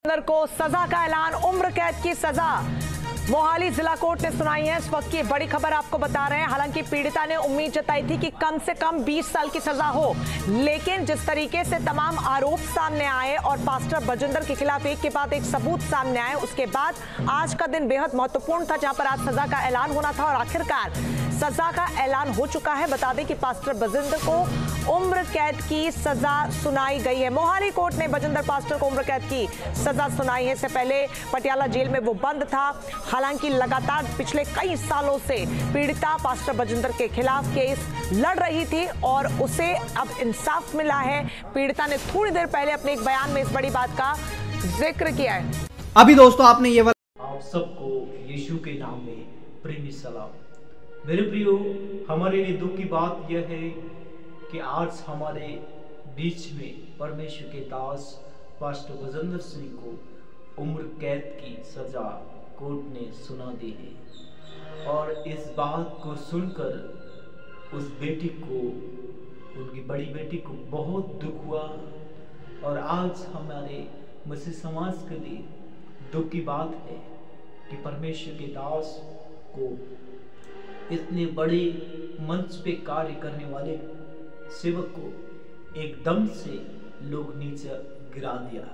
बजिंदर को सजा का ऐलान, उम्र कैद की सजा मोहाली जिला कोर्ट ने सुनाई है। इस वक्त की बड़ी खबर आपको बता रहे हैं। हालांकि पीड़िता ने उम्मीद जताई थी कि कम से कम 20 साल की सजा हो, लेकिन जिस तरीके से तमाम आरोप सामने आए और पास्टर बजिंदर के खिलाफ एक के बाद एक सबूत सामने आए, उसके बाद आज का दिन बेहद महत्वपूर्ण था, जहां पर आज सजा का ऐलान होना था और आखिरकार सजा का ऐलान हो चुका है। बता दें कि पास्टर बजिंदर को उम्र कैद की सजा सुनाई गई है। मोहाली कोर्ट ने बजिंदर पास्टर को उम्र कैद की सजा सुनाई है। इससे पहले पटियाला जेल में वो बंद था। हालांकि लगातार पिछले कई सालों से पीड़िता पास्टर बजिंदर के खिलाफ केस लड़ रही थी और उसे अब इंसाफ मिला है। पीड़िता ने थोड़ी देर पहले अपने एक बयान में इस बड़ी बात का जिक्र किया है। अभी दोस्तों आपने ये आप सबको यीशु के नाम में प्रेमी सलाम। मेरे प्रियो, हमारे लिए दुख की बात यह है कि आज हमारे बीच में परमेश्वर के दास पास्टर बजिंदर सिंह को उम्र कैद की सजा कोर्ट ने सुना दी है। और इस बात को सुनकर उस बेटी को, उनकी बड़ी बेटी को बहुत दुख हुआ। और आज हमारे मसीह समाज के लिए दुख की बात है कि परमेश्वर के दास को इतने बड़े मंच पे कार्य करने वाले सेवक को एकदम से लोग नीचे गिरा दिया।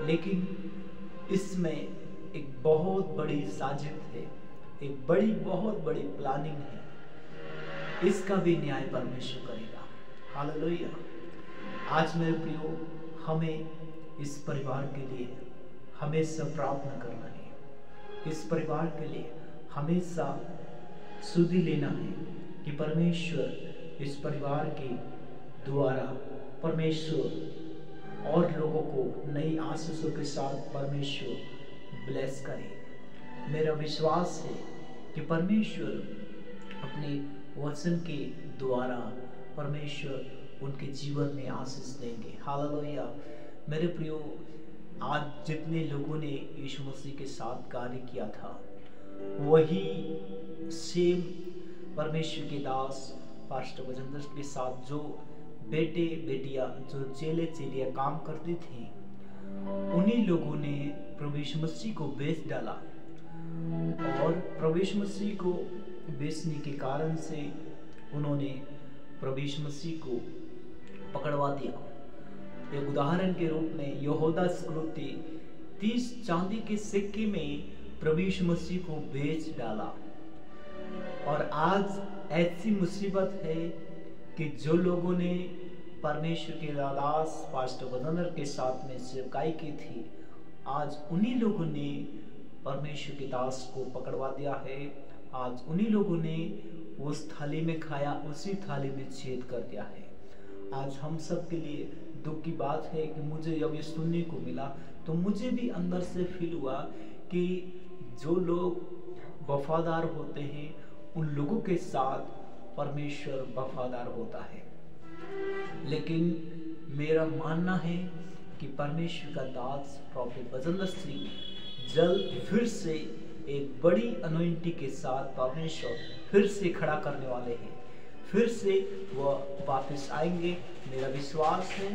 लेकिन इसमें एक बहुत बड़ी साजिश है, एक बहुत बड़ी प्लानिंग है। इसका भी न्याय परमेश्वर करेगा। हालेलुया। आज मेरे प्रियो, हमें इस परिवार के लिए हमेशा प्रार्थना करना है। इस परिवार के लिए हमेशा सुधि लेना है कि परमेश्वर इस परिवार के द्वारा परमेश्वर और लोगों को नई आशीषों के साथ परमेश्वर ब्लेस करे। मेरा विश्वास है कि परमेश्वर अपने वचन के द्वारा परमेश्वर उनके जीवन में आशीष देंगे। हालेलुया। मेरे प्रियो, आज जितने लोगों ने यीशु मसीह के साथ कार्य किया था, वही सेम परमेश्वर के दास पास्टर बजिंदर के साथ जो बेटे बेटियां, जो चेले चेलियां काम करती थी, उन्हीं लोगों ने प्रभु यीशु मसीह को बेच डाला। और प्रभु यीशु मसीह को बेचने के कारण से उन्होंने प्रभु यीशु मसीह को पकड़वा दिया। एक उदाहरण के रूप में यहूदा इस्करियोती 30 चांदी के सिक्के में प्रभु यीशु मसीह को बेच डाला। और आज ऐसी मुसीबत है कि जो लोगों ने परमेश्वर के दास पास्टर बजिंदर के साथ में सेवकाई की थी, आज उन्हीं लोगों ने परमेश्वर के दास को पकड़वा दिया है। आज उन्हीं लोगों ने उस थाली में खाया, उसी थाली में छेद कर दिया है। आज हम सब के लिए दुख की बात है कि मुझे जब ये सुनने को मिला तो मुझे भी अंदर से फील हुआ कि जो लोग वफादार होते हैं, उन लोगों के साथ परमेश्वर वफादार होता है। लेकिन मेरा मानना है कि परमेश्वर का दास प्रॉफेट बजिंदर सिंह जल्द फिर से एक बड़ी अनॉइंटिंग के साथ परमेश्वर फिर से खड़ा करने वाले हैं। फिर से वह वापस आएंगे। मेरा विश्वास है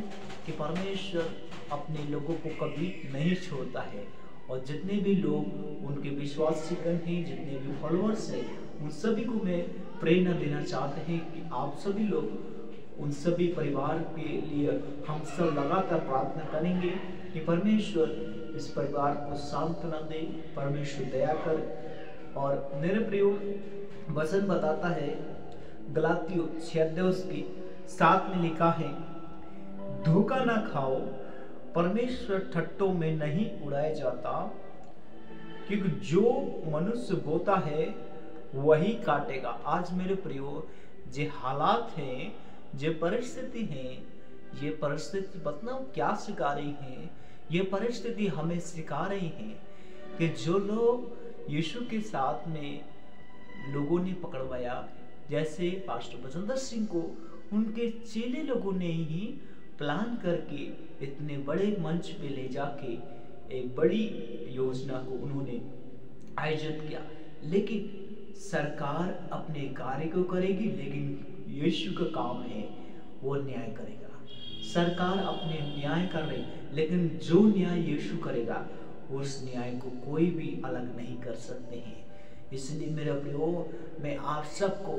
कि परमेश्वर अपने लोगों को कभी नहीं छोड़ता है। और जितने भी लोग उनके विश्वासीगण हैं, जितने भी फॉलोअर्स हैं, उन सभी को मैं प्रेरणा देना चाहते हैं कि आप सभी लोग, उन सभी परिवार के लिए हम सब लगातार प्रार्थना करेंगे कि परमेश्वर इस परिवार को सांत्वना दे, परमेश्वर दया कर। और मेरे प्रियो, वचन बताता है गलातियों 6:7 में लिखा है, धोखा ना खाओ, परमेश्वर ठट्टों में नहीं उड़ाया जाता, क्योंकि जो मनुष्य बोता है वही काटेगा। आज मेरे प्रियो, जे हालात हैं, जे परिस्थिति हैं, ये परिस्थिति बताओ क्या सिखा रही हैं? ये परिस्थिति हमें सिखा रही है कि जो लोग यीशु के साथ में लोगों ने पकड़वाया, जैसे पास्टर बजिंदर सिंह को उनके चेले लोगों ने ही प्लान करके इतने बड़े मंच पे ले जाके एक बड़ी योजना को उन्होंने आयोजित किया। लेकिन सरकार अपने कार्य को करेगी, लेकिन यीशु का काम है वो न्याय करेगा। सरकार अपने न्याय कर रही, लेकिन जो न्याय यीशु करेगा उस न्याय को कोई भी अलग नहीं कर सकते हैं। इसलिए मेरे प्रियो, मैं आप सबको,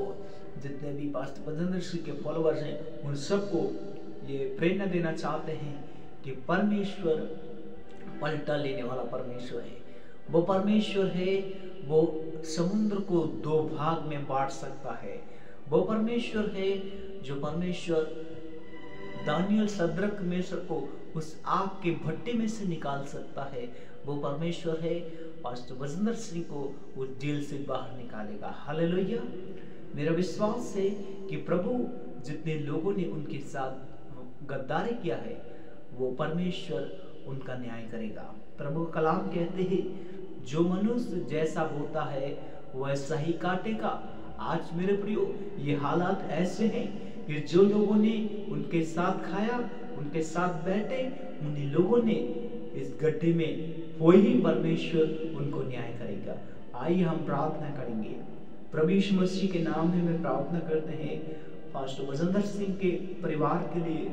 जितने भी पास्टर बजेंद्र सिंह के फॉलोअर्स हैं, उन सबको ये प्रेरणा देना चाहते हैं कि परमेश्वर पलटा लेने वाला परमेश्वर है। वो परमेश्वर है, वो समुद्र को 2 भाग में बांट सकता है। वो परमेश्वर है जो परमेश्वर दानियल सद्रक मेशक को उस आग के भट्टे में से निकाल सकता है। वो परमेश्वर है पास्टर बजेंद्र सिंह को उस जेल से बाहर निकालेगा। हालेलुया। मेरा विश्वास है कि प्रभु जितने लोगों ने उनके साथ गद्दारी किया है, वो परमेश्वर उनका न्याय करेगा। प्रभु का कलाम कहते हैं, जो मनुष्य जैसा बोता है वैसा ही काटेगा। आज मेरे प्रियो, ये हालात ऐसे हैं कि जो लोगों ने उनके साथ खाया, उनके साथ बैठे, उन्हीं लोगों ने इस गड्ढे में, वही परमेश्वर उनको न्याय करेगा। आइए हम प्रार्थना करेंगे। प्रभु यीशु मसीह के नाम में मैं प्रार्थना करते हैं पास्टर बजेंद्र सिंह के परिवार के लिए।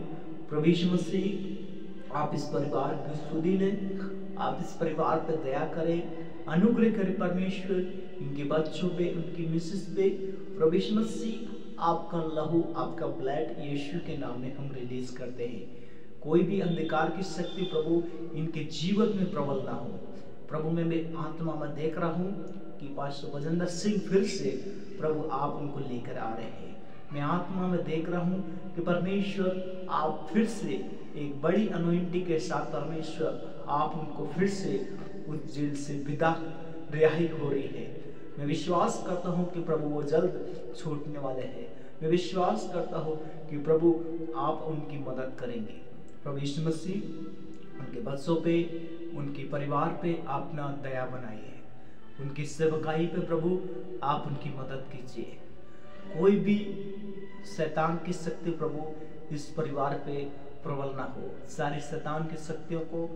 प्रभु यीशु मसीह, आप इस परिवार की सुधि लें, आप इस परिवार पर दया करें, अनुग्रह करें परमेश्वर, इनके बच्चों पे, उनकी मिसेस पे। प्रभु यीशु मसीह, आपका लहू, आपका ब्लड यीशु के नाम में हम रिलीज करते हैं। कोई भी अंधकार की शक्ति प्रभु इनके जीवन में प्रबल ना हो। प्रभु मैं आत्मा में देख रहा हूँ कि पास्टर बजेंद्र सिंह फिर से प्रभु आप उनको लेकर आ रहे हैं। मैं आत्मा में देख रहा हूँ कि परमेश्वर आप फिर से एक बड़ी अनोइंटिंग के साथ, परमेश्वर आप उनको फिर से उस जेल से विदा, रिहाई हो रही है। मैं विश्वास करता हूँ कि प्रभु वो जल्द छूटने वाले हैं। मैं विश्वास करता हूँ कि प्रभु आप उनकी मदद करेंगे। प्रभु यीशु मसीह, उनके बच्चों पे, उनके परिवार पे अपना दया बनाइए। उनकी सेवकाई पे प्रभु आप उनकी मदद कीजिए। कोई भी शैतान की शक्ति प्रभु इस परिवार पे प्रबल ना हो। सारी शैतान की शक्तियों को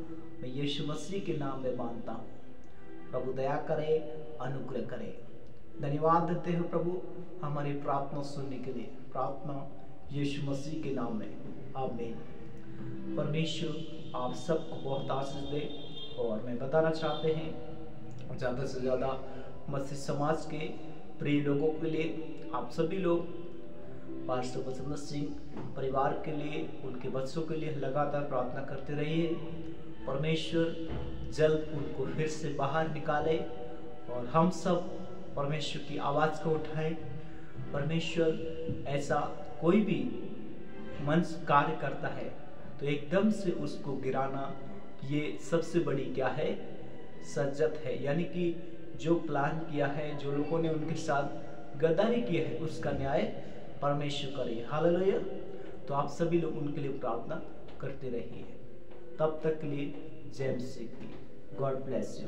मैं यीशु मसीह के नाम में मानता हूँ। प्रभु दया करे, अनुग्रह करे। धन्यवाद देते हैं प्रभु हमारी प्रार्थना सुनने के लिए। प्रार्थना यीशु मसीह के नाम में, आमीन। परमेश्वर आप सबको बहुत आशीष दे। और मैं बताना चाहते हैं, ज़्यादा से ज़्यादा मसीह समाज के प्रिय लोगों के लिए, आप सभी लोग पास्टर बजेंद्र सिंह परिवार के लिए, उनके बच्चों के लिए लगातार प्रार्थना करते रहिए। परमेश्वर जल्द उनको फिर से बाहर निकाले और हम सब परमेश्वर की आवाज़ को उठाएं। परमेश्वर ऐसा कोई भी मंच कार्य करता है तो एकदम से उसको गिराना, ये सबसे बड़ी क्या है, सज्जत है। यानी कि जो प्लान किया है, जो लोगों ने उनके साथ गद्दारी की है, उसका न्याय परमेश्वर करे। हालेलुया। तो आप सभी लोग उनके लिए प्रार्थना करते रहिए। तब तक के लिए जय मसीह की। God bless you.